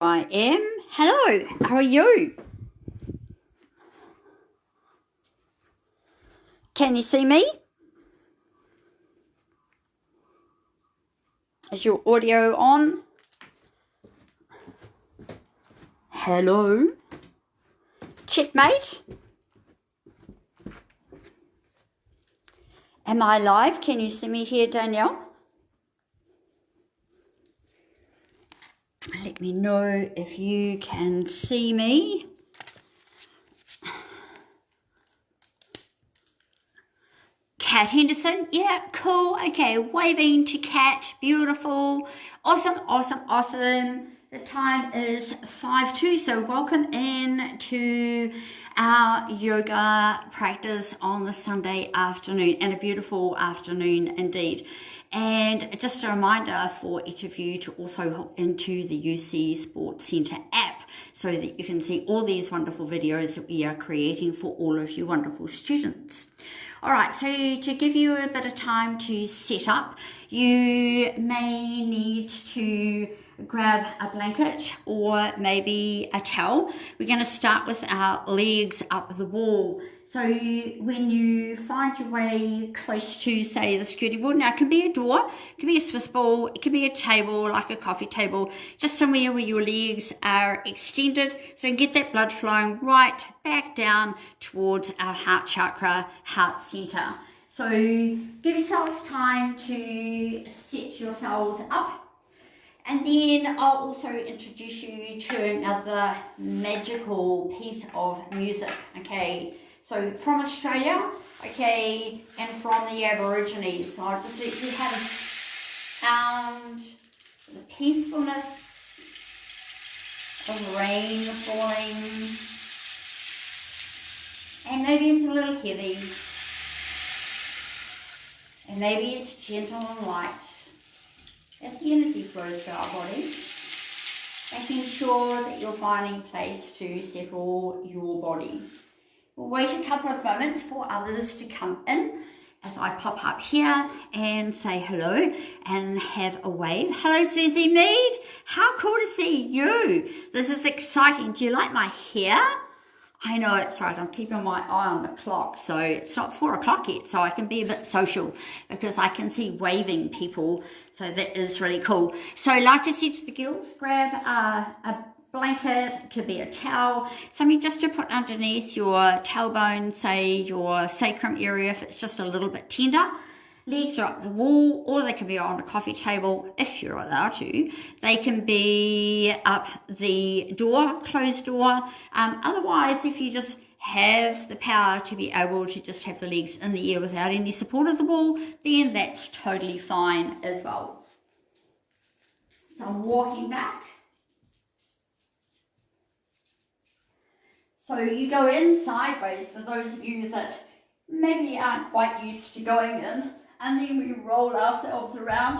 I am. Hello, how are you? Can you see me? Is your audio on? Hello? Checkmate? Am I live? Can you see me here, Danielle? Let me know if you can see me. Kat Henderson, yeah, cool, okay, waving to Kat, beautiful, awesome, awesome, awesome. The time is 5:02, so welcome in to our yoga practice on the Sunday afternoon, and a beautiful afternoon indeed. And just a reminder for each of you to also hop into the UC Sports Centre app so that you can see all these wonderful videos that we are creating for all of you wonderful students. All right, so to give you a bit of time to set up, you may need to grab a blanket or maybe a towel. We're going to start with our legs up the wall. So when you find your way close to, say, the skirting board, now it can be a door, it can be a Swiss ball, it can be a table, like a coffee table, just somewhere where your legs are extended so you can get that blood flowing right back down towards our heart chakra, heart center. So give yourselves time to set yourselves up. And then I'll also introduce you to another magical piece of music, okay? So from Australia, okay, and from the Aborigines. So I'll just let you have a sound, the peacefulness of rain falling. And maybe it's a little heavy. And maybe it's gentle and light. As the energy flows through our body, making sure that you're finding a place to settle your body. We'll wait a couple of moments for others to come in as I pop up here and say hello and have a wave. Hello, Susie Mead. How cool to see you. This is exciting. Do you like my hair? I know, it's right, I'm keeping my eye on the clock, so it's not 4 o'clock yet, so I can be a bit social because I can see waving people, so that is really cool. So like I said to the girls, grab a blanket, it could be a towel, something just to put underneath your tailbone, say your sacrum area if it's just a little bit tender. Legs are up the wall, or they can be on a coffee table if you're allowed to. They can be up the door, closed door. Otherwise, if you just have the power to be able to just have the legs in the air without any support of the wall, then that's totally fine as well. So I'm walking back. So you go in sideways for those of you that maybe aren't quite used to going in. And then we roll ourselves around.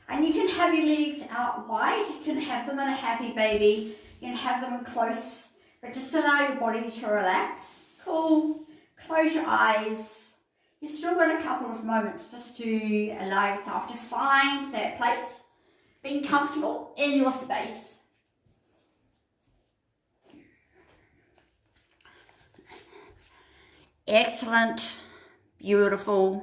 And you can have your legs out wide. You can have them in a happy baby. You can have them in close. But just allow your body to relax. Cool. Close your eyes. You've still got a couple of moments just to allow yourself to find that place. Being comfortable in your space. Excellent. Beautiful.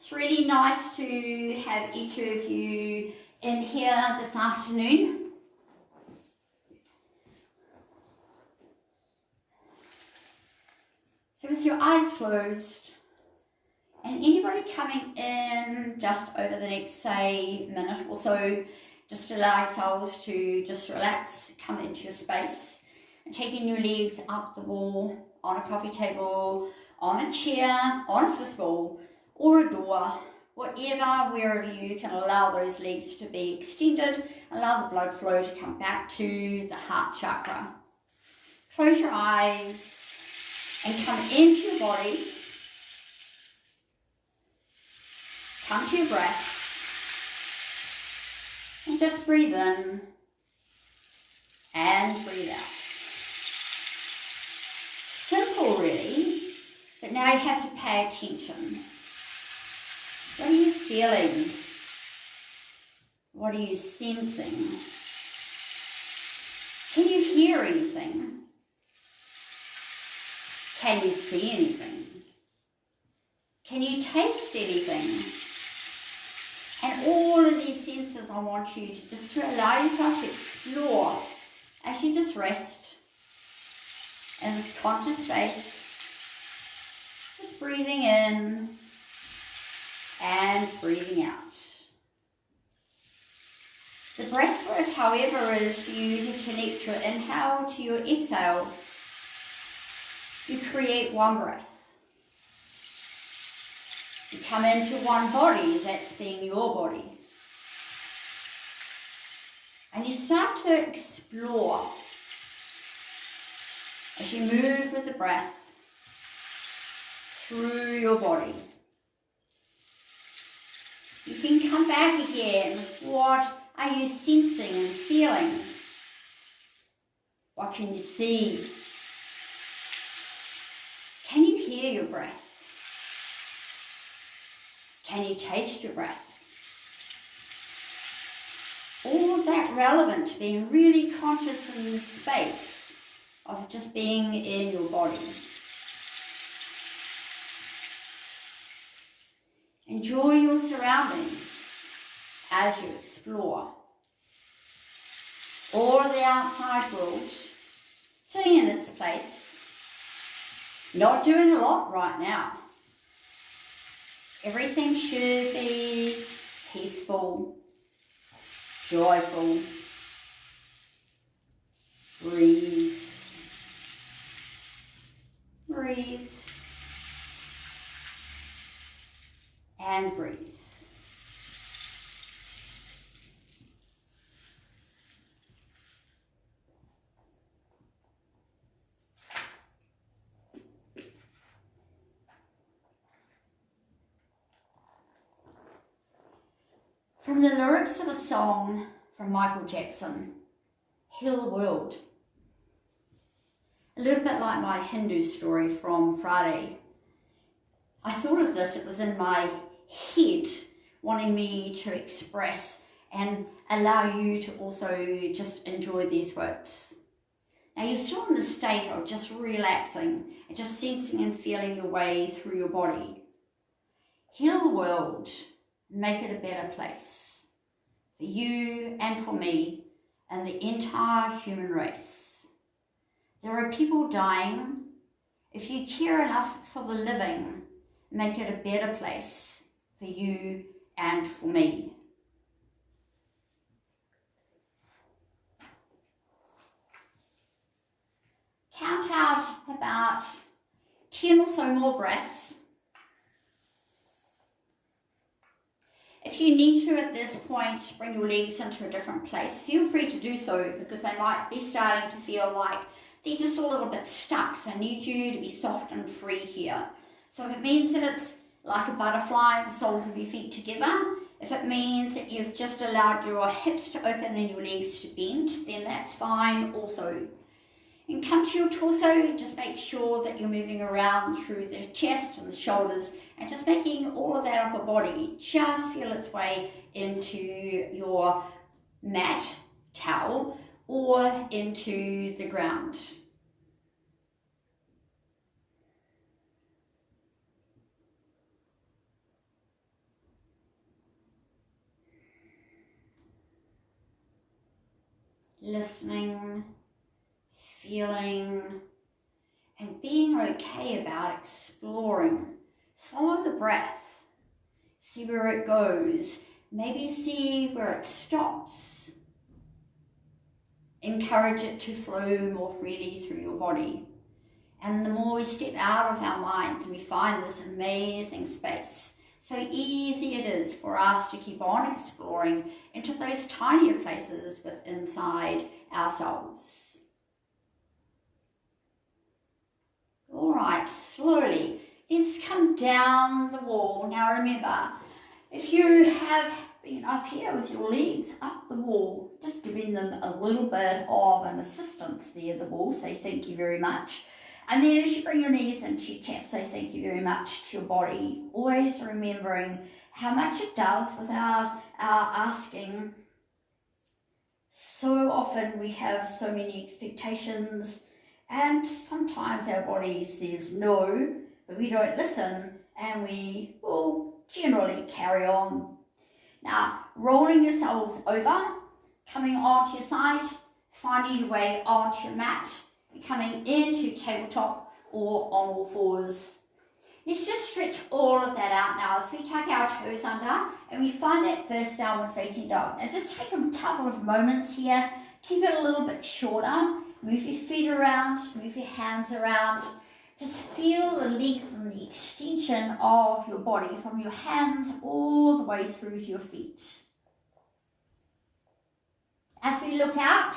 It's really nice to have each of you in here this afternoon. So with your eyes closed, and anybody coming in just over the next, say, minute or so, just allow yourselves to just relax, come into your space, and taking your legs up the wall, on a coffee table, on a chair, on a Swiss ball, or a door, whatever, wherever you can allow those legs to be extended, allow the blood flow to come back to the heart chakra. Close your eyes and come into your body. Come to your breath. And just breathe in and breathe out. Simple, really. Now you have to pay attention. What are you feeling? What are you sensing? Can you hear anything? Can you see anything? Can you taste anything? And all of these senses, I want you to just allow yourself to explore as you just rest in this conscious space. Just breathing in and breathing out. The breath work, however, is for you to connect your inhale to your exhale. You create one breath. You come into one body, that's being your body. And you start to explore as you move with the breath through your body. You can come back again. What are you sensing and feeling? What can you see? Can you hear your breath? Can you taste your breath? All of that relevant to being really conscious in the space of just being in your body. Enjoy your surroundings as you explore. All of the outside world sitting in its place, not doing a lot right now. Everything should be peaceful, joyful. Breathe. Breathe. And breathe. From the lyrics of a song from Michael Jackson, Heal the World. A little bit like my Hindu story from Friday. I thought of this, it was in my head, wanting me to express and allow you to also just enjoy these words. Now you're still in the state of just relaxing and just sensing and feeling your way through your body. Heal the world. Make it a better place for you and for me and the entire human race. There are people dying. If you care enough for the living, make it a better place for you and for me. Count out about 10 or so more breaths. If you need to at this point bring your legs into a different place, feel free to do so because they might be starting to feel like they're just a little bit stuck. So I need you to be soft and free here. So if it means that it's like a butterfly, the soles of your feet together, if it means that you've just allowed your hips to open and your legs to bend, then that's fine also. And come to your torso, just make sure that you're moving around through the chest and the shoulders and just making all of that upper body just feel its way into your mat, towel, or into the ground. Listening, feeling, and being okay about exploring. Follow the breath. See where it goes. Maybe see where it stops. Encourage it to flow more freely through your body. And the more we step out of our minds and we find this amazing space, so easy it is for us to keep on exploring into those tinier places within inside ourselves. All right, slowly, let's come down the wall. Now remember, if you have been up here with your legs up the wall, just giving them a little bit of an assistance there, the wall, say thank you very much. And then as you bring your knees into your chest, say thank you very much to your body, always remembering how much it does without our asking. So often we have so many expectations, and sometimes our body says no, but we don't listen, and we will generally carry on. Now, rolling yourselves over, coming onto your side, finding your way onto your mat, coming into tabletop or on all fours. Let's just stretch all of that out now as we tuck our toes under and we find that first downward facing dog. Now just take a couple of moments here, keep it a little bit shorter, move your feet around, move your hands around. Just feel the length and the extension of your body from your hands all the way through to your feet. As we look out,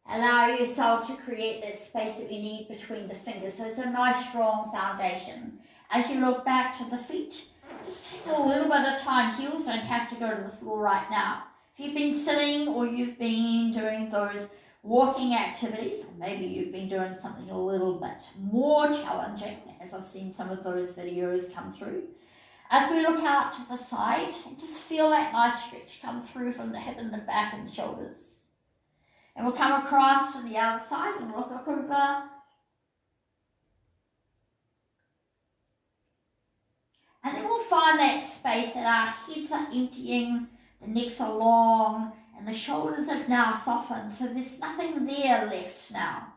allow yourself to create that space that we need between the fingers. So it's a nice strong foundation. As you look back to the feet, just take a little bit of time. Heels don't have to go to the floor right now. If you've been sitting or you've been doing those walking activities, or maybe you've been doing something a little bit more challenging, as I've seen some of those videos come through. As we look out to the side, just feel that nice stretch come through from the hip and the back and the shoulders. And we'll come across to the other side and look over. And then we'll find that space that our heads are emptying, the necks are long, and the shoulders have now softened, so there's nothing there left now.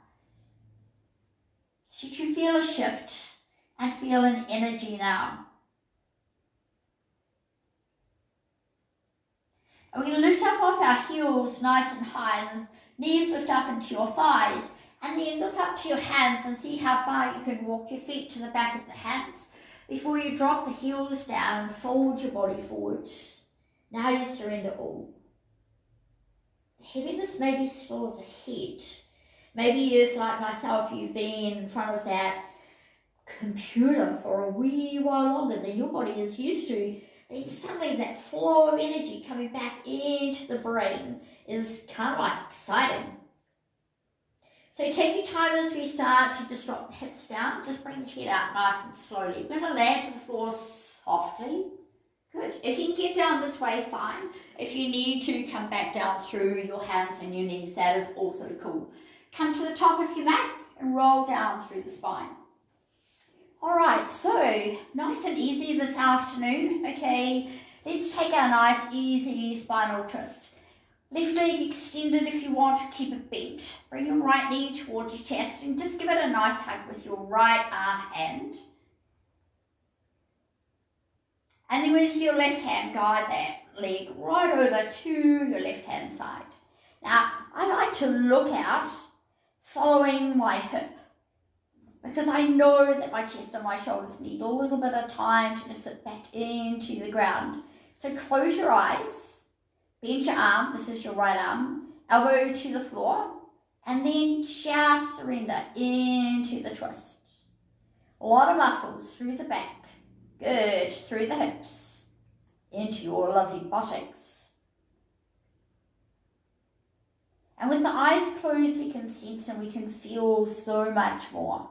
Should you feel a shift and feel an energy now? And we're going to lift up off our heels nice and high, and the knees lift up into your thighs, and then look up to your hands and see how far you can walk your feet to the back of the hands before you drop the heels down and fold your body forward. Now you surrender all. The heaviness may be still at the head. Maybe if, like myself, you've been in front of that computer for a wee while longer than your body is used to, then suddenly that flow of energy coming back into the brain is kind of like exciting. So take your time as we start to just drop the hips down. Just bring the head out nice and slowly. We're going to land to the floor softly. Good. If you can get down this way, fine. If you need to come back down through your hands and your knees, that is also cool. Come to the top of your mat and roll down through the spine. All right, so nice and easy this afternoon. Okay, let's take our nice, easy spinal twist. Left leg extended if you want to keep it bent. Bring your right knee towards your chest and just give it a nice hug with your right arm hand. And then with your left hand, guide that leg right over to your left hand side. Now, I like to look out following my hip, because I know that my chest and my shoulders need a little bit of time to just sit back into the ground. So close your eyes, bend your arm, this is your right arm, elbow to the floor, and then just surrender into the twist. A lot of muscles through the back, good, through the hips, into your lovely buttocks. And with the eyes closed, we can sense and we can feel so much more.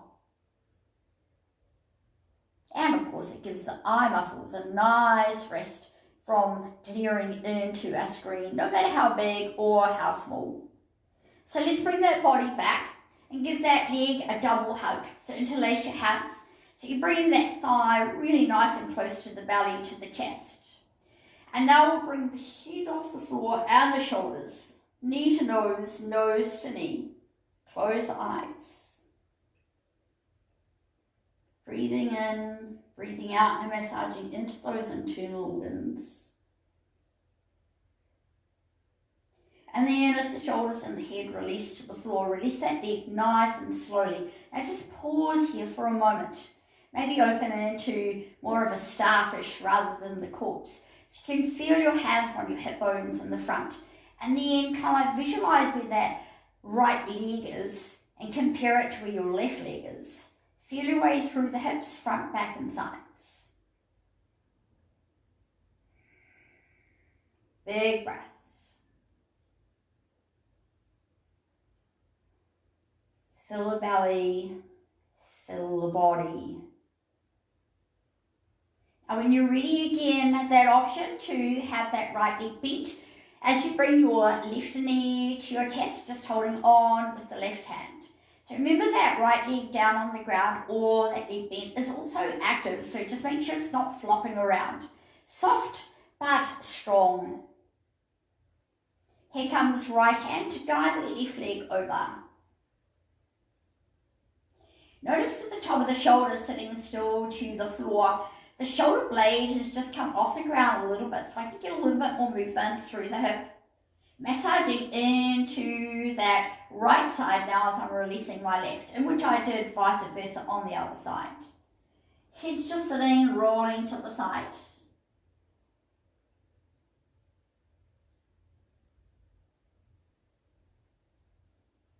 And of course, it gives the eye muscles a nice rest from glaring into a screen, no matter how big or how small. So let's bring that body back and give that leg a double hug. So interlace your hands. So you bring that thigh really nice and close to the belly, to the chest. And now we'll bring the head off the floor and the shoulders, knee to nose, nose to knee. Close the eyes. Breathing in, breathing out, and massaging into those internal organs. And then as the shoulders and the head release to the floor, release that leg nice and slowly. Now just pause here for a moment. Maybe open into more of a starfish rather than the corpse. So you can feel your hands on your hip bones in the front. And then kind of visualize where that right leg is and compare it to where your left leg is. Feel your way through the hips, front, back and sides. Big breaths. Fill the belly, fill the body. And when you're ready again, that option to have that right leg bent, as you bring your left knee to your chest, just holding on with the left hand. So remember that right leg down on the ground or that leg bent is also active, so just make sure it's not flopping around. Soft but strong. Here comes right hand to guide the left leg over. Notice at the top of the shoulder sitting still to the floor. The shoulder blade has just come off the ground a little bit, so I can get a little bit more movement through the hip. Massaging into that right side now as I'm releasing my left, in which I did vice versa on the other side. Head's just sitting, rolling to the side.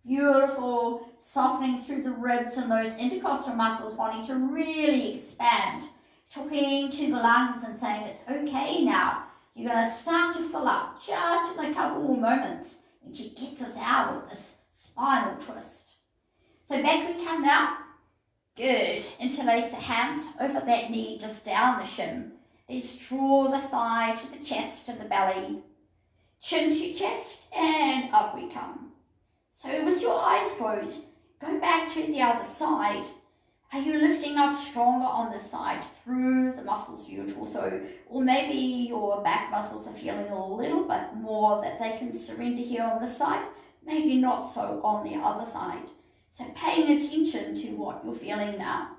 Beautiful, softening through the ribs and those intercostal muscles wanting to really expand. Talking to the lungs and saying it's okay now. You're going to start to fill up just in a couple more moments when she gets us out with this spinal twist. So back we come now. Good. Interlace the hands over that knee, just down the shin. Let's draw the thigh to the chest and the belly. Chin to chest and up we come. So with your eyes closed, go back to the other side. Are you lifting up stronger on this side through the muscles of your torso? Or maybe your back muscles are feeling a little bit more that they can surrender here on this side, maybe not so on the other side. So paying attention to what you're feeling now.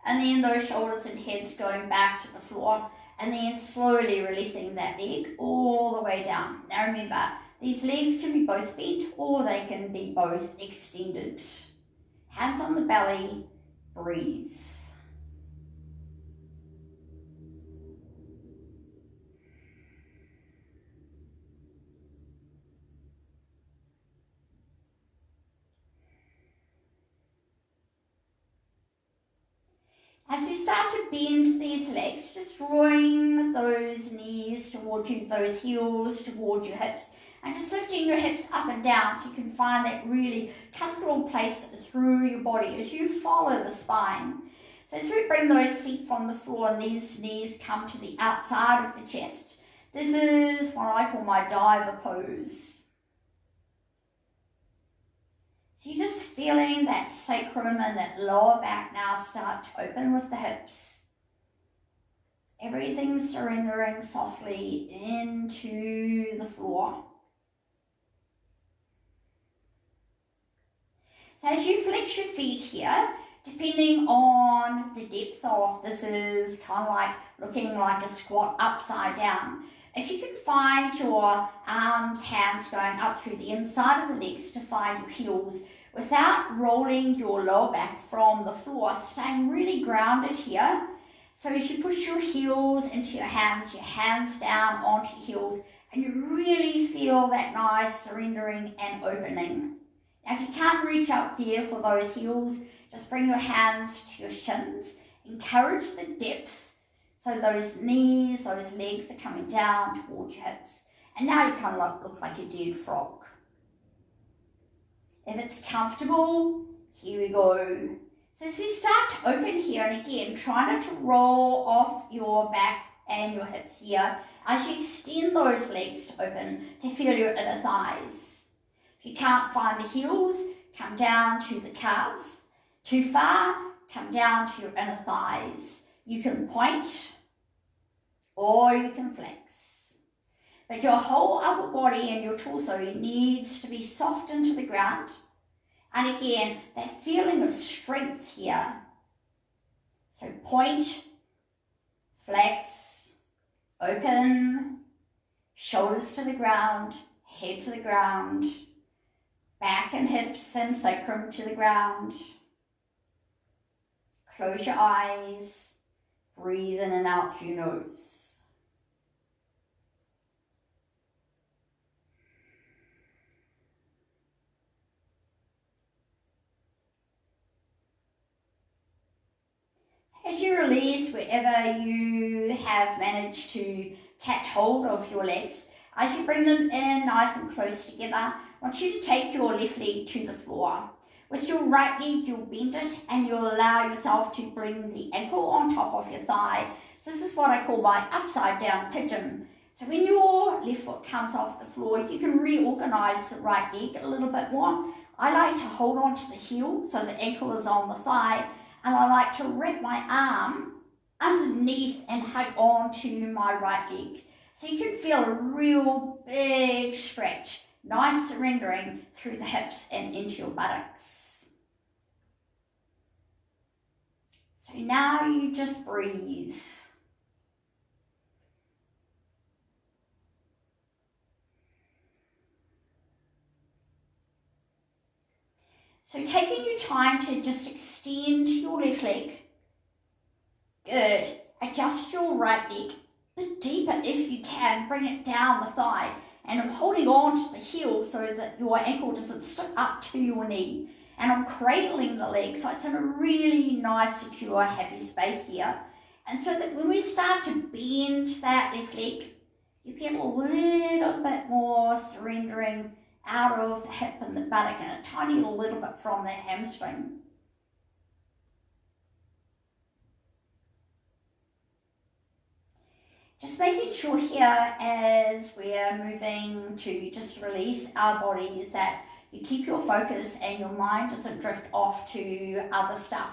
And then those shoulders and heads going back to the floor, and then slowly releasing that leg all the way down. Now remember, these legs can be both bent or they can be both extended. Hands on the belly, breathe. As we start to bend these legs, just drawing those knees towards you, those heels towards your hips, and just lifting your hips up and down so you can find that really comfortable place through your body as you follow the spine. So as we bring those feet from the floor and these knees come to the outside of the chest, this is what I call my diver pose. So you're just feeling that sacrum and that lower back now start to open with the hips. Everything surrendering softly into the floor. So as you flex your feet here, depending on the depth of, this is kind of like looking like a squat upside down. If you can find your arms, hands going up through the inside of the legs to find your heels without rolling your lower back from the floor, staying really grounded here. So as you push your heels into your hands down onto your heels, and you really feel that nice surrendering and opening. Now, if you can't reach up there for those heels, just bring your hands to your shins. Encourage the depth. So those knees, those legs are coming down towards your hips. And now you kind of look like a dead frog. If it's comfortable, here we go. So as we start to open here, and again, try not to roll off your back and your hips here as you extend those legs to open to feel your inner thighs. If you can't find the heels, come down to the calves. Too far, come down to your inner thighs. You can point or you can flex. But your whole upper body and your torso needs to be softened to the ground. And again, that feeling of strength here. So point, flex, open, shoulders to the ground, head to the ground, back and hips and sacrum to the ground. Close your eyes, breathe in and out through your nose. As you release wherever you have managed to catch hold of your legs, as you bring them in nice and close together, I want you to take your left leg to the floor. With your right leg, you'll bend it and you'll allow yourself to bring the ankle on top of your thigh. So this is what I call my upside down pigeon. So when your left foot comes off the floor, you can reorganize the right leg a little bit more. I like to hold on to the heel so the ankle is on the thigh, and I like to wrap my arm underneath and hug on to my right leg. So you can feel a real big stretch, nice surrendering through the hips and into your buttocks. So now you just breathe. So taking your time to just extend your left leg. Good. Adjust your right leg a bit deeper if you can. Bring it down the thigh. And I'm holding on to the heel so that your ankle doesn't stick up to your knee. And I'm cradling the leg so it's in a really nice, secure, happy space here. And so that when we start to bend that left leg, you get a little bit more surrendering out of the hip and the buttock and a tiny little bit from that hamstring. Just making sure here as we're moving to just release our bodies that you keep your focus and your mind doesn't drift off to other stuff.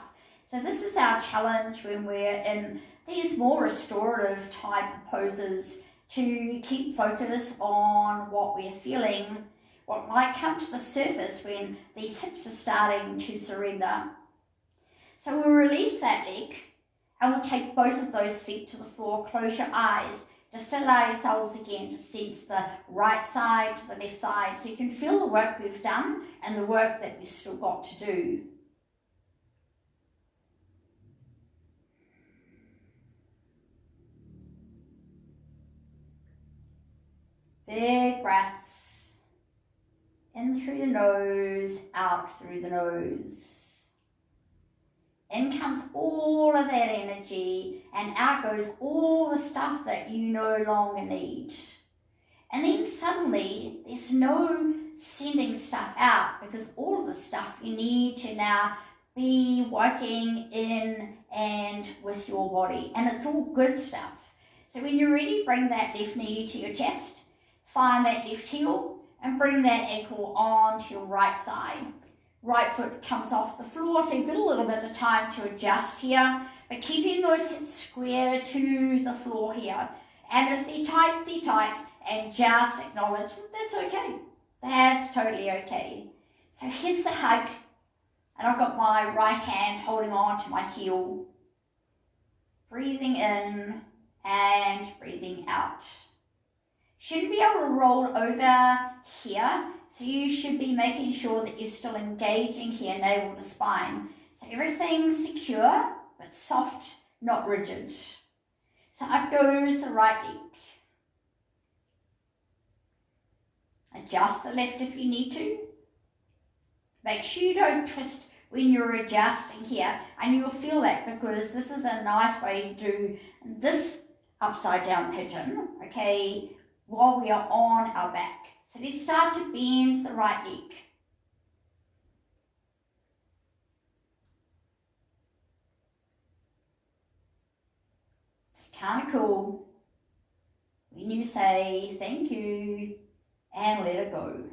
So this is our challenge when we're in these more restorative type poses, to keep focus on what we're feeling, what might come to the surface when these hips are starting to surrender. So we'll release that leg and we'll take both of those feet to the floor. Close your eyes. Just allow yourselves again to sense the right side to the left side so you can feel the work we've done and the work that we've still got to do. Big breaths. In through the nose, out through the nose. In comes all of that energy and out goes all the stuff that you no longer need. And then suddenly there's no sending stuff out because all of the stuff you need to now be working in and with your body. And it's all good stuff. So when you're ready, bring that left knee to your chest, find that left heel, and bring that ankle onto your right thigh. Right foot comes off the floor, so you've got a little bit of time to adjust here, but keeping those hips square to the floor here. And if they're tight, and just acknowledge that that's okay. That's totally okay. So here's the hug, and I've got my right hand holding on to my heel. Breathing in and breathing out. Shouldn't be able to roll over here, so you should be making sure that you're still engaging here, navel to spine. So everything's secure, but soft, not rigid. So up goes the right leg. Adjust the left if you need to. Make sure you don't twist when you're adjusting here, and you'll feel that because this is a nice way to do this upside down pigeon, okay, while we are on our back. So let's start to bend the right leg. It's kind of cool when you say thank you and let it go.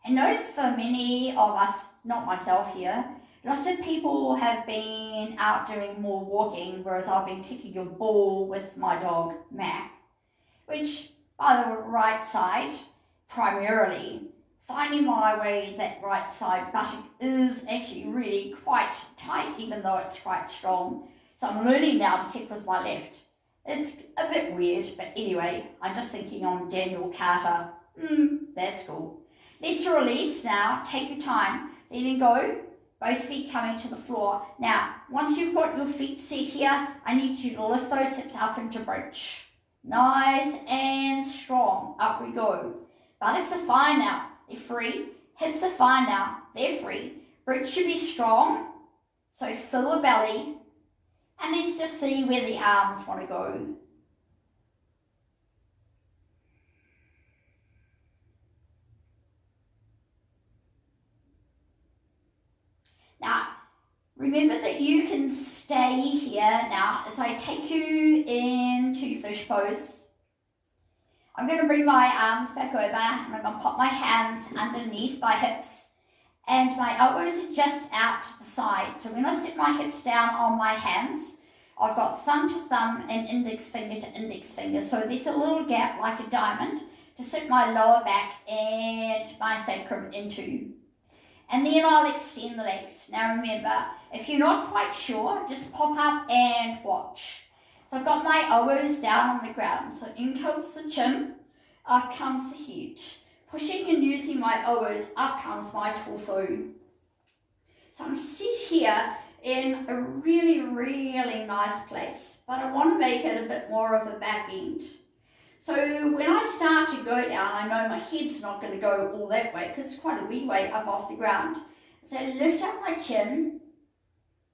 And notice for many of us, not myself here, lots of people have been out doing more walking, whereas I've been kicking a ball with my dog, Mac, which by the right side, primarily, finding my way that right side buttock is actually really quite tight, even though it's quite strong. So I'm learning now to kick with my left. It's a bit weird, but anyway, I'm just thinking on Daniel Carter. That's cool. Let's release now. Take your time. Letting go. Both feet coming to the floor. Now, once you've got your feet set here, I need you to lift those hips up into bridge. Nice and strong. Up we go. Buttocks are fine now. They're free. Hips are fine now. They're free. Bridge should be strong. So fill the belly. And let's just see where the arms want to go. Remember that you can stay here now as I take you into fish pose. I'm going to bring my arms back over and I'm going to pop my hands underneath my hips and my elbows are just out to the side. So when I sit my hips down on my hands, I've got thumb to thumb and index finger to index finger. So there's a little gap like a diamond to sit my lower back and my sacrum into. And then I'll extend the legs. Now remember, if you're not quite sure, just pop up and watch. So I've got my elbows down on the ground. So in comes the chin, up comes the head. Pushing and using my elbows, up comes my torso. So I'm sit here in a really, really nice place, but I want to make it a bit more of a back bend. So when I start to go down, I know my head's not going to go all that way because it's quite a wee way up off the ground. So I lift up my chin,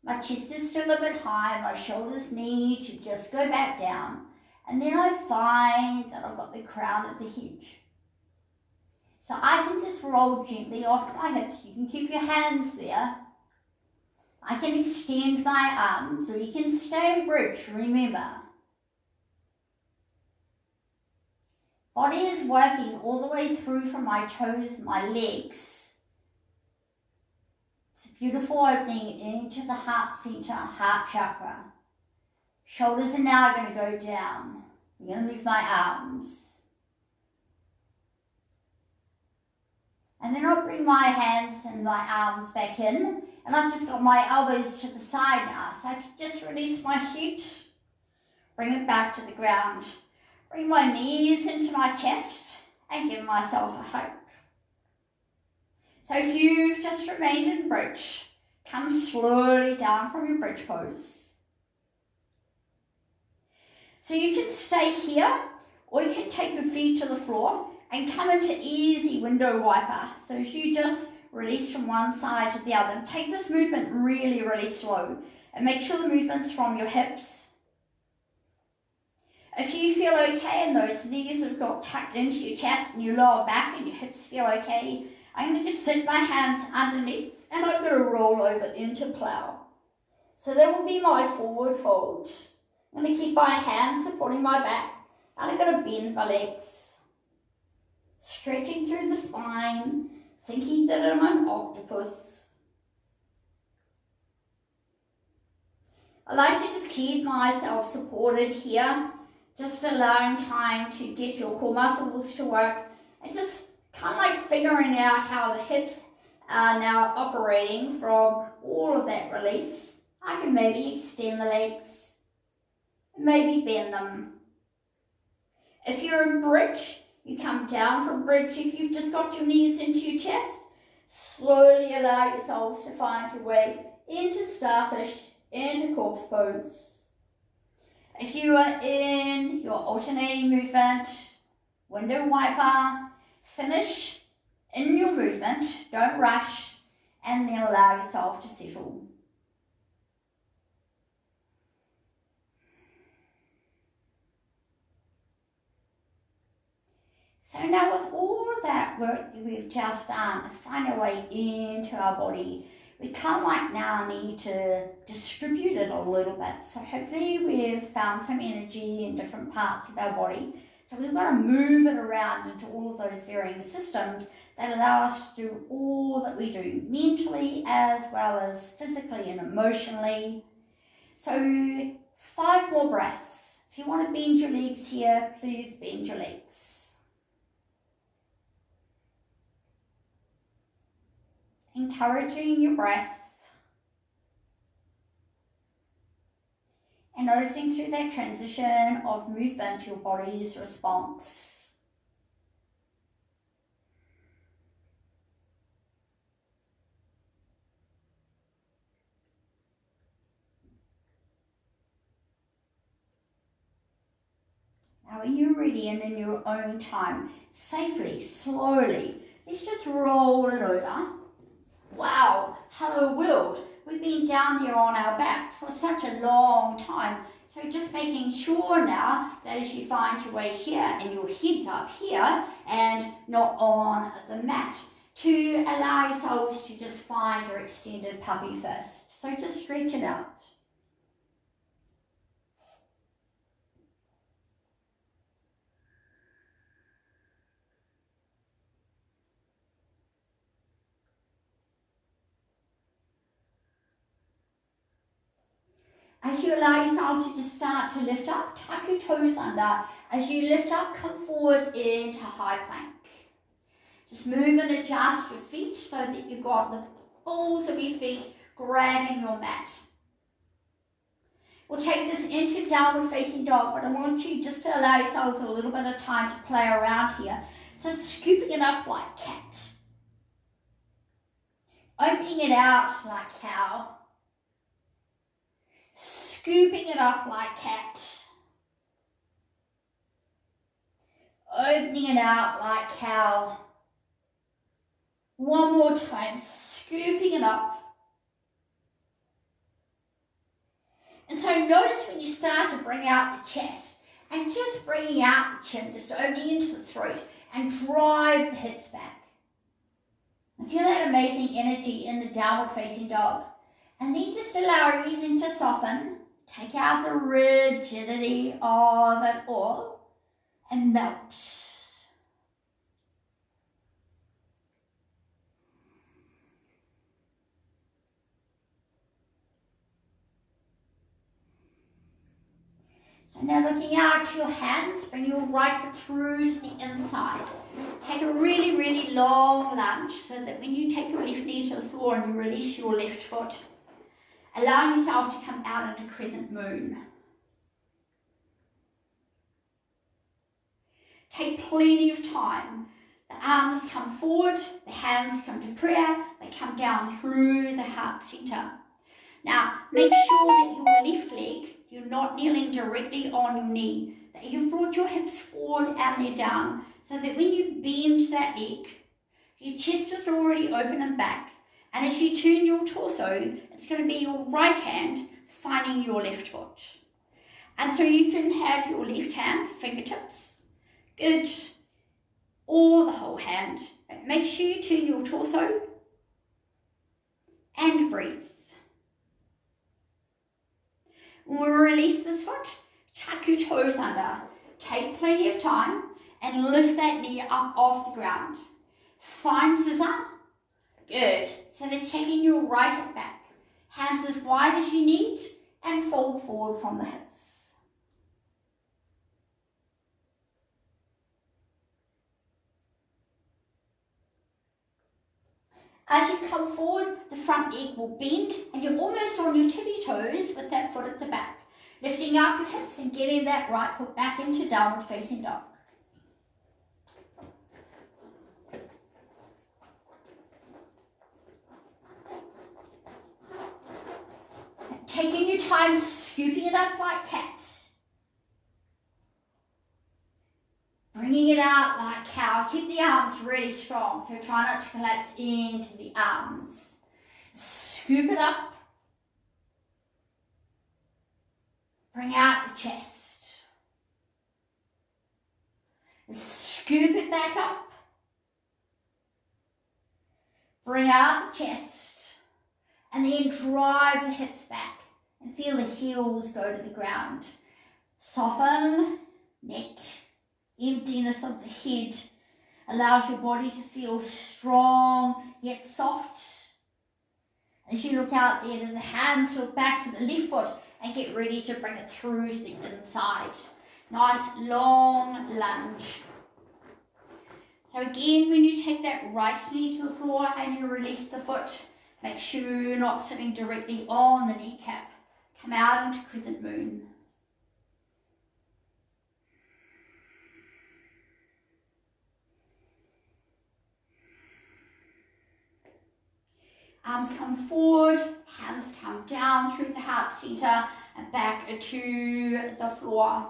my chest is still a bit high, my shoulders need to just go back down. And then I find that I've got the crown of the head. So I can just roll gently off my hips. You can keep your hands there. I can extend my arms, or you can stay in bridge, remember. Body is working all the way through from my toes, my legs. It's a beautiful opening into the heart center, heart chakra. Shoulders are now going to go down. I'm going to move my arms. And then I'll bring my hands and my arms back in. And I've just got my elbows to the side now. So I can just release my head. Bring it back to the ground. Bring my knees into my chest and give myself a hug. So if you've just remained in bridge, come slowly down from your bridge pose. So you can stay here or you can take your feet to the floor and come into easy window wiper. So as you just release from one side to the other, and take this movement really, really slow and make sure the movement's from your hips. If you feel okay and those knees have got tucked into your chest and your lower back and your hips feel okay, I'm going to just sit my hands underneath and I'm going to roll over into plow. So that will be my forward fold. I'm going to keep my hands supporting my back and I'm going to bend my legs. Stretching through the spine, thinking that I'm an octopus. I like to just keep myself supported here, just allowing time to get your core muscles to work and just kind of like figuring out how the hips are now operating from all of that release. I can maybe extend the legs, maybe bend them. If you're in bridge, you come down from bridge. If you've just got your knees into your chest, slowly allow yourselves to find your way into starfish, into corpse pose. If you are in your alternating movement, window wiper, finish in your movement, don't rush, and then allow yourself to settle. So now with all of that work that we've just done to find our way into our body, we kind of like now need to distribute it a little bit. So hopefully we've found some energy in different parts of our body. So we've got to move it around into all of those varying systems that allow us to do all that we do, mentally as well as physically and emotionally. So 5 more breaths. If you want to bend your legs here, please bend your legs. Encouraging your breath and noticing through that transition of movement your body's response. Now when you're ready and in your own time, safely, slowly, let's just roll it over. Wow, hello world. We've been down there on our back for such a long time. So just making sure now that as you find your way here and your head's up here and not on the mat, to allow yourselves to just find your extended puppy fist. So just stretch it out. As you allow yourself to just start to lift up, tuck your toes under. As you lift up, come forward into high plank. Just move and adjust your feet so that you've got the balls of your feet grabbing your mat. We'll take this into downward facing dog, but I want you just to allow yourselves a little bit of time to play around here. So scooping it up like cat. Opening it out like cow. Scooping it up like cat. Opening it out like cow. One more time, scooping it up. And so notice when you start to bring out the chest and just bringing out the chin, just opening into the throat and drive the hips back. And feel that amazing energy in the downward facing dog. And then just allow everything to soften. Take out the rigidity of it all and melt. So now looking out to your hands, bring your right foot through to the inside. Take a really, really long lunge so that when you take your left knee to the floor and you release your left foot, allow yourself to come out into crescent moon. Take plenty of time. The arms come forward, the hands come to prayer, they come down through the heart center. Now, make sure that your left leg, you're not kneeling directly on your knee, that you've brought your hips forward and they're down, so that when you bend that leg, your chest is already open and back. And as you turn your torso, it's going to be your right hand finding your left foot. And so you can have your left hand, fingertips, good, or the whole hand. But make sure you turn your torso and breathe. When we release this foot, tuck your toes under. Take plenty of time and lift that knee up off the ground. Find scissor. Good. So that's taking your right hip back. Hands as wide as you need and fold forward from the hips. As you come forward, the front leg will bend and you're almost on your tippy toes with that foot at the back. Lifting up your hips and getting that right foot back into downward facing dog. Taking your time, scooping it up like cat. Bringing it out like cow. Keep the arms really strong, so try not to collapse into the arms. Scoop it up. Bring out the chest. Scoop it back up. Bring out the chest. And then drive the hips back and feel the heels go to the ground. Soften, neck. Emptiness of the head allows your body to feel strong yet soft. As you look out there to the hands, look back for the left foot and get ready to bring it through to the inside. Nice long lunge. So again, when you take that right knee to the floor and you release the foot, make sure you're not sitting directly on the kneecap. Come out into crescent moon. Arms come forward, hands come down through the heart center and back to the floor.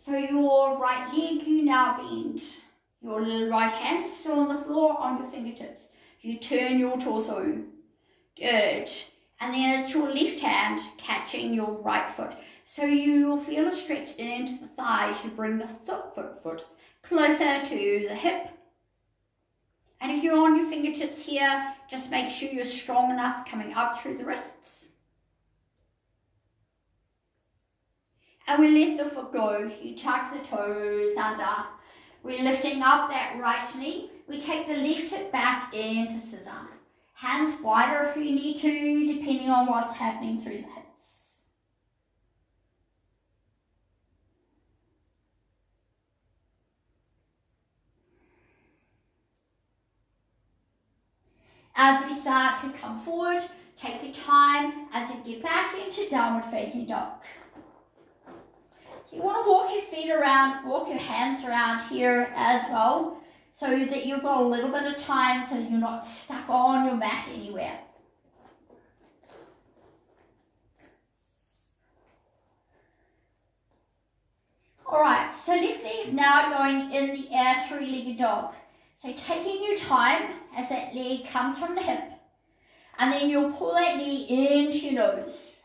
So your right leg, you now bend. Your little right hand still on the floor on your fingertips. You turn your torso. Good. And then it's your left hand catching your right foot. So you'll feel a stretch into the thighs. You bring the foot closer to the hip. And if you're on your fingertips here, just make sure you're strong enough coming up through the wrists. And we let the foot go. You tuck the toes under. We're lifting up that right knee. We take the left hip back into scissor. Hands wider if you need to, depending on what's happening through the hips. As we start to come forward, take your time as we get back into downward facing dog. So you want to walk your feet around, walk your hands around here as well, so that you've got a little bit of time so that you're not stuck on your mat anywhere. Alright, so left leg now going in the air, three-legged dog. So taking your time as that leg comes from the hip, and then you'll pull that knee into your nose.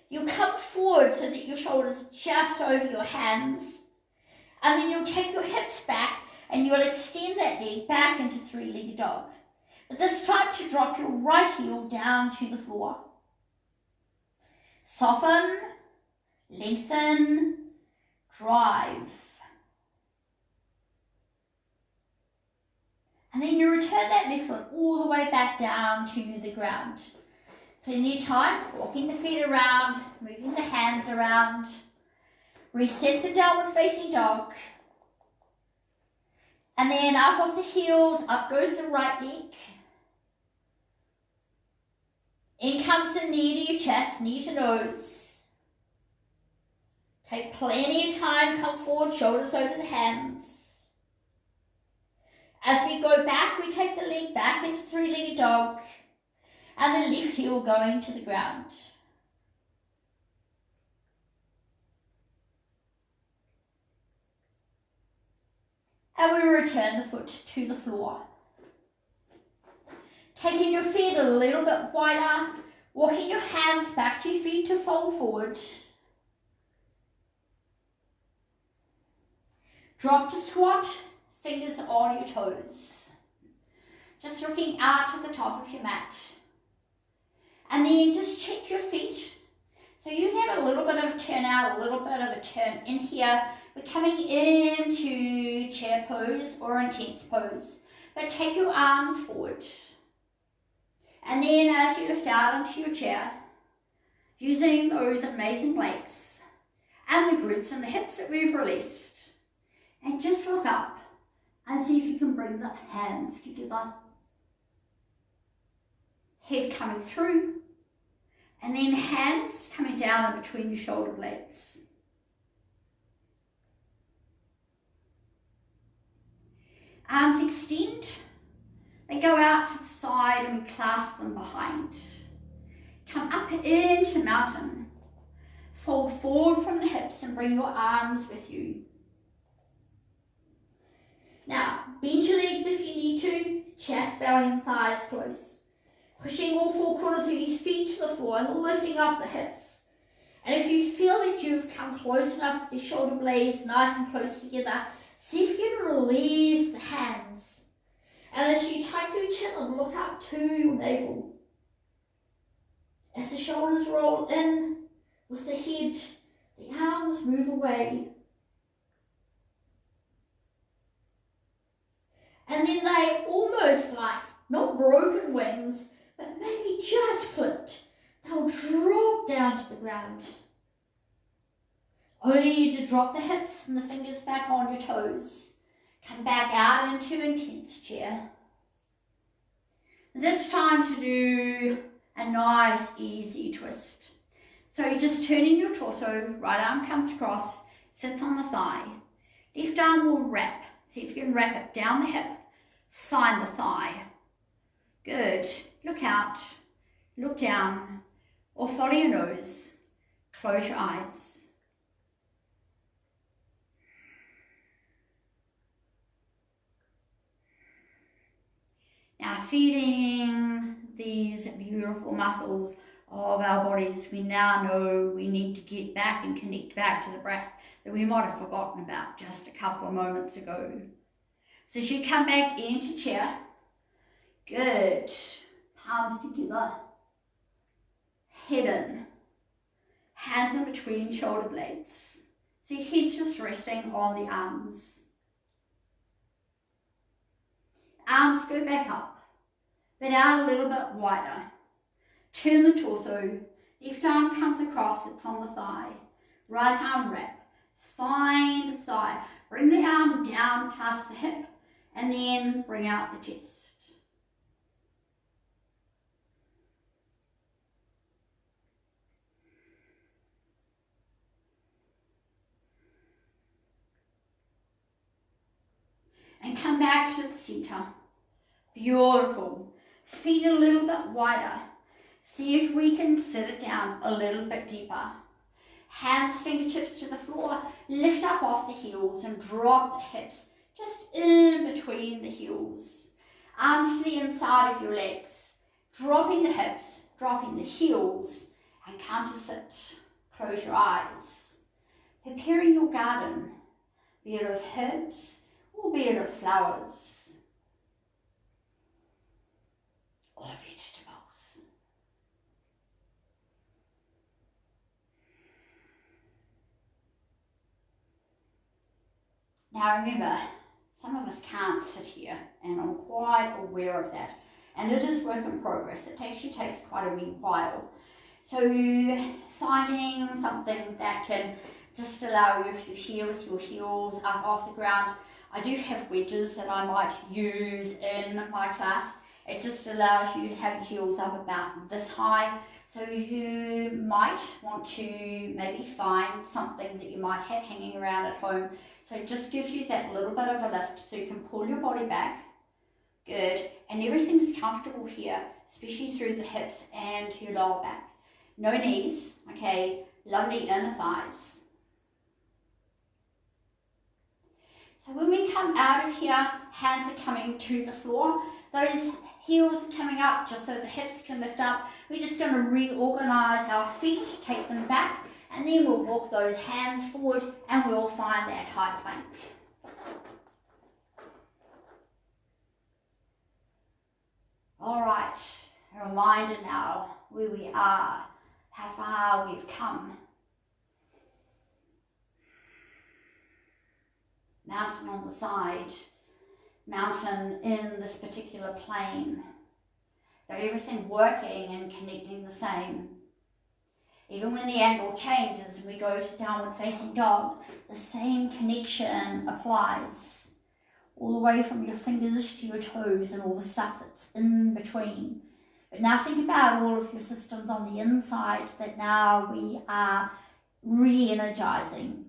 You'll come forward so that your shoulders are just over your hands, and then you'll take your hips back and you'll extend that leg back into three-legged dog. But this time to drop your right heel down to the floor. Soften, lengthen, drive. And then you return that left foot all the way back down to the ground. Plenty of time, walking the feet around, moving the hands around. Reset the downward facing dog. And then up off the heels, up goes the right leg. In comes the knee to your chest, knee to nose. Take plenty of time, come forward, shoulders over the hands. As we go back, we take the leg back into three-legged dog, and the left heel going to the ground. And we return the foot to the floor. Taking your feet a little bit wider, walking your hands back to your feet to fold forward. Drop to squat, fingers on your toes. Just looking out to the top of your mat. And then just check your feet. So you have a little bit of a turn out, a little bit of a turn in here. We're coming into chair pose or intense pose. But take your arms forward. And then as you lift out onto your chair, using those amazing legs and the glutes and the hips that we've released, and just look up and see if you can bring the hands together. Head coming through, and then hands coming down in between your shoulder blades. Arms extend, they go out to the side and we clasp them behind. Come up into mountain. Fold forward from the hips and bring your arms with you. Now, bend your legs if you need to, chest, belly and thighs close. Pushing all four corners of your feet to the floor and lifting up the hips. And if you feel that you've come close enough with your shoulder blades nice and close together, see if you can release the hands. And as you tuck your chin and look up to your navel. As the shoulders roll in with the head, the arms move away. And then they almost like, not broken wings, but maybe just clipped. They'll drop down to the ground. Only to drop the hips and the fingers back on your toes. Come back out into intense chair. This time to do a nice easy twist. So you're just turning your torso, right arm comes across, sits on the thigh. Left arm will wrap. See if you can wrap it down the hip. Find the thigh. Good. Look out. Look down. Or follow your nose. Close your eyes. Now feeding these beautiful muscles of our bodies, we now know we need to get back and connect back to the breath that we might have forgotten about just a couple of moments ago. So as you come back into chair, good, palms together, head in, hands in between between shoulder blades. So your head's just resting on the arms. Arms go back up, but out a little bit wider. Turn the torso, left arm comes across, it's on the thigh. Right arm wrap, find the thigh. Bring the arm down past the hip and then bring out the chest. And come back to the center. Beautiful. Feet a little bit wider. See if we can sit it down a little bit deeper. Hands, fingertips to the floor. Lift up off the heels and drop the hips just in between the heels. Arms to the inside of your legs. Dropping the hips, dropping the heels, and come to sit. Close your eyes. Preparing your garden, be it of herbs or be it of flowers or vegetables. Now remember, some of us can't sit here, and I'm quite aware of that. And it is work in progress. It actually takes quite a wee while. So finding something that can just allow you, if you're here with your heels up off the ground. I do have wedges that I might use in my class. It just allows you to have your heels up about this high. So you might want to maybe find something that you might have hanging around at home. So it just gives you that little bit of a lift so you can pull your body back. Good. And everything's comfortable here, especially through the hips and your lower back. No knees, okay, lovely inner thighs. So when we come out of here, hands are coming to the floor. Those heels are coming up just so the hips can lift up. We're just going to reorganize our feet, take them back, and then we'll walk those hands forward and we'll find that high plank. All right, a reminder now where we are, how far we've come. Mountain on the side, mountain in this particular plane. Got everything working and connecting the same. Even when the angle changes and we go to downward facing dog, the same connection applies. All the way from your fingers to your toes and all the stuff that's in between. But now think about all of your systems on the inside that now we are re-energizing.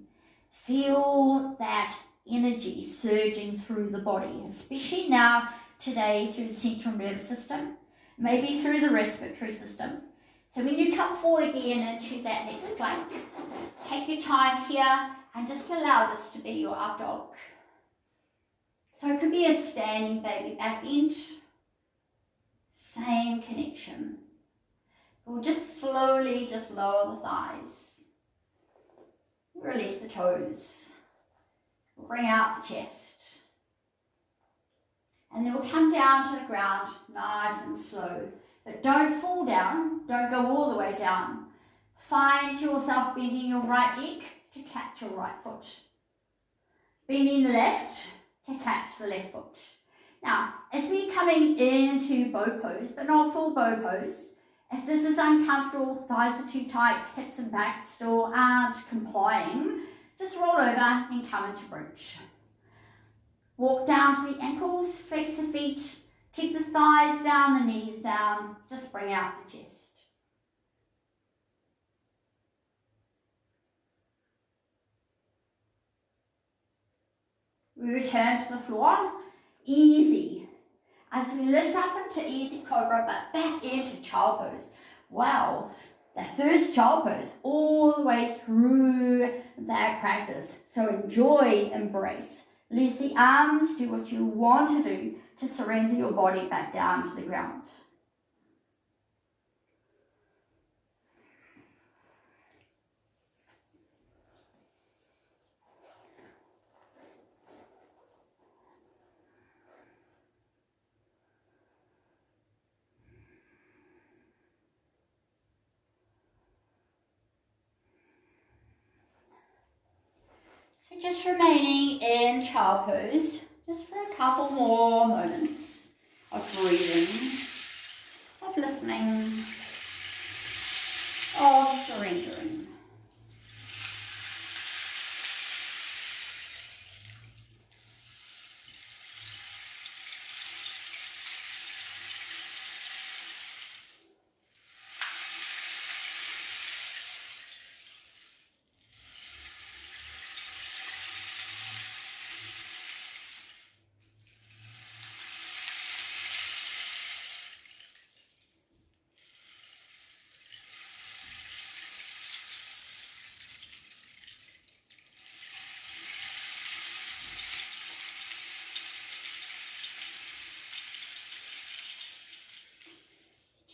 Feel that energy surging through the body, especially now today through the central nervous system, maybe through the respiratory system. So when you come forward again into that next plank, take your time here and just allow this to be your up dog. So it could be a standing baby back bend, same connection. We'll just slowly just lower the thighs, release the toes. Bring out the chest. And then we'll come down to the ground nice and slow. But don't fall down, don't go all the way down. Find yourself bending your right leg to catch your right foot. Bending the left to catch the left foot. Now, as we're coming into bow pose, but not full bow pose, if this is uncomfortable, thighs are too tight, hips and backs still aren't complying, just roll over and come into bridge. Walk down to the ankles, flex the feet, keep the thighs down, the knees down, just bring out the chest. We return to the floor, easy. As we lift up into easy cobra, but back into child pose. Wow. The first child pose all the way through that practice. So enjoy, embrace. Loose the arms, do what you want to do to surrender your body back down to the ground. So just remaining in child pose, just for a couple more moments of breathing, of listening, of surrendering.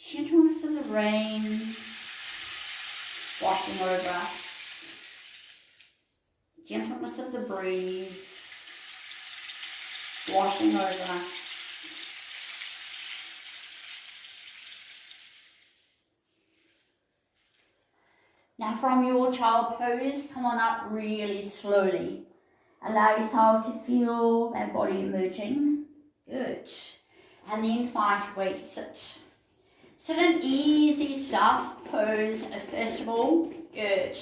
Gentleness of the rain washing over us. Gentleness of the breeze washing over us. Now from your child pose, come on up really slowly. Allow yourself to feel that body emerging. Good. And then find your way to sit. Sit in easy stuff pose first of all. Good.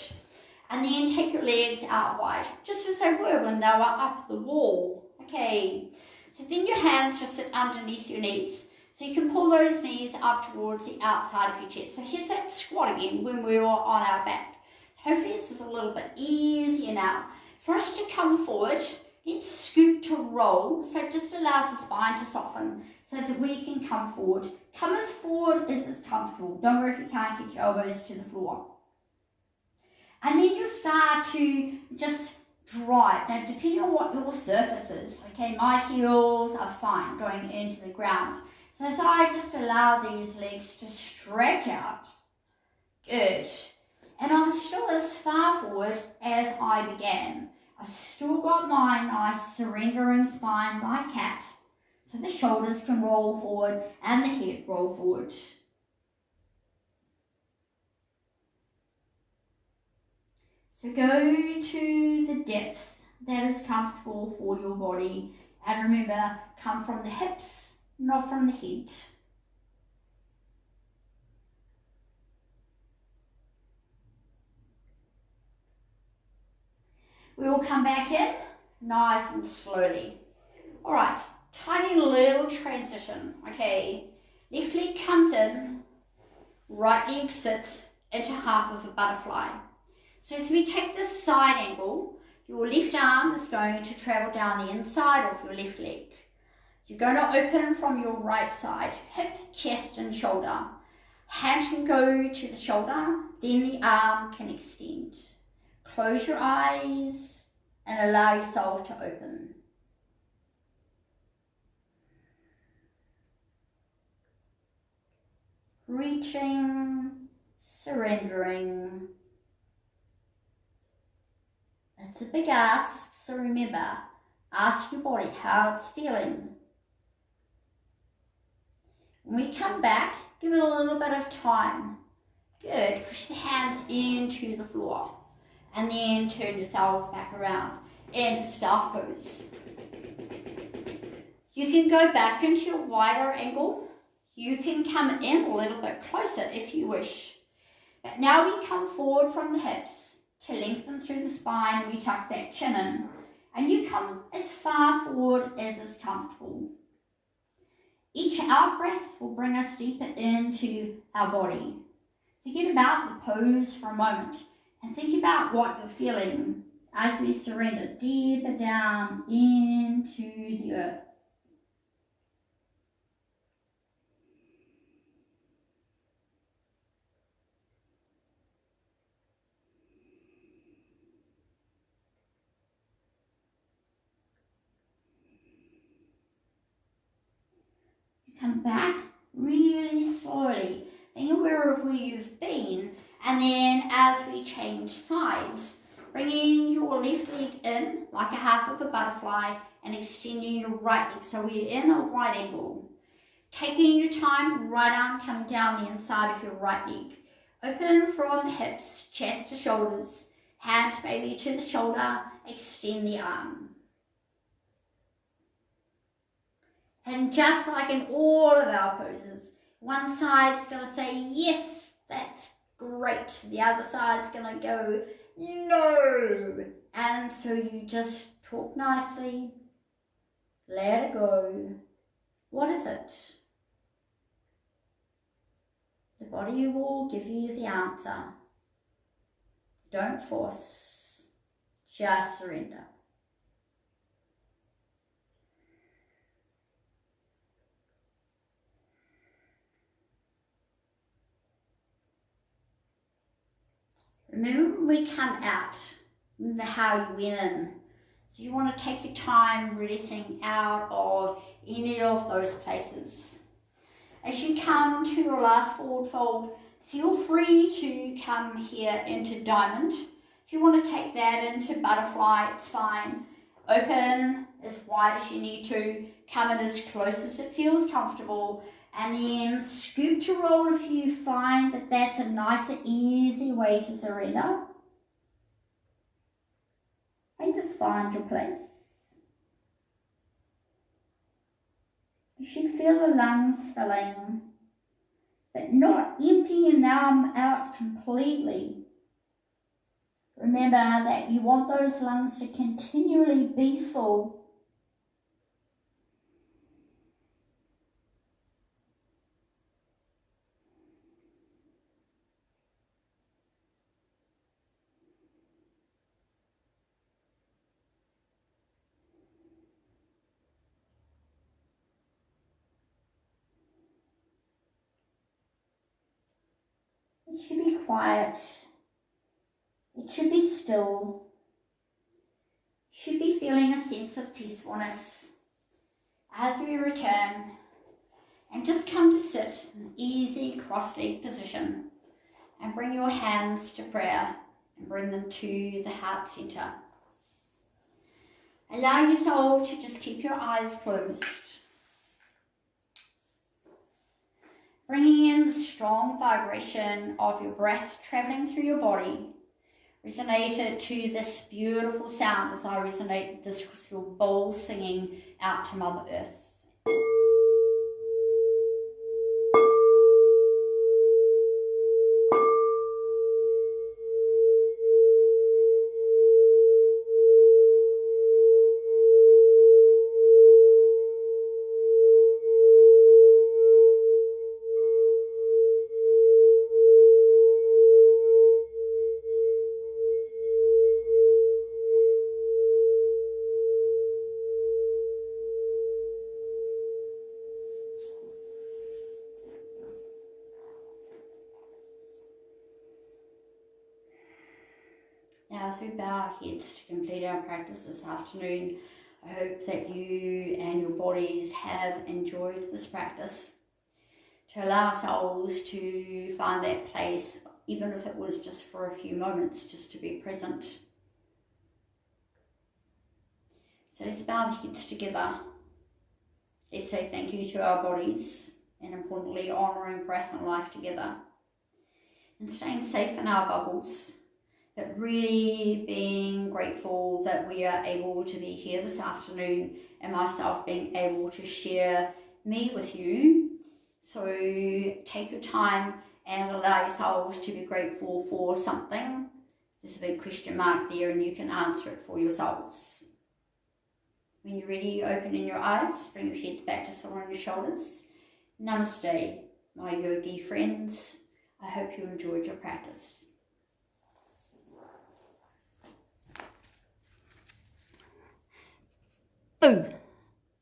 And then take your legs out wide, just as they were when they were up the wall. Okay. So then your hands just sit underneath your knees. So you can pull those knees up towards the outside of your chest. So here's that squat again when we were on our back. Hopefully this is a little bit easier now. For us to come forward, let's scoot to roll. So it just allows the spine to soften so that we can come forward. Come as forward as is comfortable. Don't worry if you can't get your elbows to the floor. And then you start to just drive. Now, depending on what your surface is, okay, my heels are fine going into the ground. So as I just allow these legs to stretch out. Good. And I'm still as far forward as I began. I've still got my nice surrendering spine like cat. So the shoulders can roll forward and the head roll forward. So go to the depth that is comfortable for your body. And remember, come from the hips, not from the head. We will come back in nice and slowly. All right, tiny little transition. Okay, left leg comes in, right leg sits into half of a butterfly. So as we take this side angle, your left arm is going to travel down the inside of your left leg. You're going to open from your right side, hip, chest and shoulder. Hand can go to the shoulder, then the arm can extend. Close your eyes and allow yourself to open. Reaching, surrendering. It's a big ask, so remember, ask your body how it's feeling. When we come back, give it a little bit of time. Good, push the hands into the floor. And then turn yourselves back around into staff pose. You can go back into your wider angle. You can come in a little bit closer if you wish. But now we come forward from the hips to lengthen through the spine. We tuck that chin in. And you come as far forward as is comfortable. Each out breath will bring us deeper into our body. Forget about the pose for a moment. And think about what you're feeling as we surrender deeper down into the earth. You come back really slowly, being aware of where you've been. And then as we change sides, bringing your left leg in like a half of a butterfly and extending your right leg. So we're in a wide angle. Taking your time, right arm coming down the inside of your right leg. Open from the hips, chest to shoulders. Hand maybe to the shoulder, extend the arm. And just like in all of our poses, one side's going to say, yes, that's great. The other side's going to go, no. And so you just talk nicely, let it go. What is it? The body will give you the answer. Don't force, just surrender. Remember when we come out, remember how you went in. So you want to take your time releasing out of any of those places. As you come to your last forward fold, feel free to come here into diamond. If you want to take that into butterfly, it's fine. Open as wide as you need to, come in as close as it feels comfortable, and then scoop to roll if you find that that's a nicer, easy way to surrender. And just find your place. You should feel the lungs filling, but not emptying them out completely. Remember that you want those lungs to continually be full. It should be quiet. It should be still. You should be feeling a sense of peacefulness as we return. And just come to sit in an easy cross-legged position and bring your hands to prayer and bring them to the heart center. Allow yourself to just keep your eyes closed. Bringing in the strong vibration of your breath traveling through your body. Resonate it to this beautiful sound as I resonate this crystal bowl singing out to Mother Earth. Now, as we bow our heads to complete our practice this afternoon, I hope that you and your bodies have enjoyed this practice. To allow ourselves to find that place, even if it was just for a few moments, just to be present. So let's bow the heads together. Let's say thank you to our bodies, and importantly, honouring breath and life together. And staying safe in our bubbles. But really being grateful that we are able to be here this afternoon and myself being able to share me with you. So take your time and allow yourselves to be grateful for something. There's a big question mark there and you can answer it for yourselves. When you're ready, opening your eyes, bring your head back to sit on your shoulders. Namaste, my yogi friends. I hope you enjoyed your practice. Boom.